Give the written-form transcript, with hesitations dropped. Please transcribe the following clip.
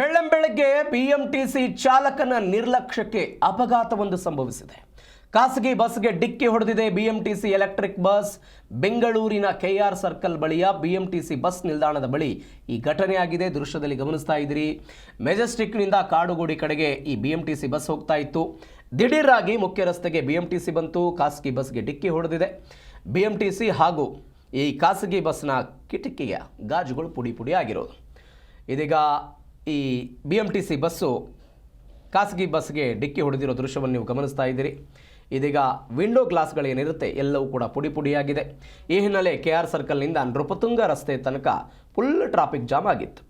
ಬೆಳ್ಳಂಬೆಳಗ್ಗೆ BMTC ಚಾಲಕನ ನಿರ್ಲಕ್ಷ್ಯಕ್ಕೆ ಅಪಘಾತವೊಂದು ಸಂಭವಿಸಿದೆ. ಖಾಸಗಿ ಬಸ್ಗೆ ಡಿಕ್ಕಿ ಹೊಡೆದಿದೆ ಬಿಎಂಟಿಸಿ ಎಲೆಕ್ಟ್ರಿಕ್ ಬಸ್. ಬೆಂಗಳೂರಿನ ಕೆಆರ್ ಸರ್ಕಲ್ ಬಳಿಯ ಬಿಎಂಟಿಸಿ ಬಸ್ ನಿಲ್ದಾಣದ ಬಳಿ ಈ ಘಟನೆ ಆಗಿದೆ. ದೃಶ್ಯದಲ್ಲಿ ಗಮನಿಸ್ತಾ ಇದ್ದೀರಿ. ಮೆಜೆಸ್ಟಿಕ್ನಿಂದ ಕಾಡುಗೋಡಿ ಕಡೆಗೆ ಈ ಬಿಎಂಟಿಸಿ ಬಸ್ ಹೋಗ್ತಾ ಇತ್ತು. ದಿಢೀರಾಗಿ ಮುಖ್ಯ ರಸ್ತೆಗೆ ಬಿಎಂಟಿಸಿ ಬಂತು. ಖಾಸಗಿ ಬಸ್ಗೆ ಡಿಕ್ಕಿ ಹೊಡೆದಿದೆ. ಬಿಎಂಟಿಸಿ ಹಾಗೂ ಈ ಖಾಸಗಿ ಬಸ್ನ ಕಿಟಕಿಯ ಗಾಜುಗಳು ಪುಡಿ ಪುಡಿ ಆಗಿರೋದು. ಇದೀಗ ಈ ಬಿಎಂಟಿಸಿ ಬಸ್ಸು ಖಾಸಗಿ ಬಸ್ಗೆ ಡಿಕ್ಕಿ ಹೊಡೆದಿರೋ ದೃಶ್ಯವನ್ನು ನೀವು ಗಮನಿಸ್ತಾ ಇದ್ದೀರಿ. ಇದೀಗ ವಿಂಡೋ ಗ್ಲಾಸ್ಗಳೇನಿರುತ್ತೆ ಎಲ್ಲವೂ ಕೂಡ ಪುಡಿ ಪುಡಿಯಾಗಿದೆ. ಈ ಹಿನ್ನೆಲೆ ಕೆಆರ್ ಸರ್ಕಲ್ನಿಂದ ನೃಪತುಂಗ ರಸ್ತೆ ತನಕ ಫುಲ್ ಟ್ರಾಫಿಕ್ ಜಾಮ್ ಆಗಿತ್ತು.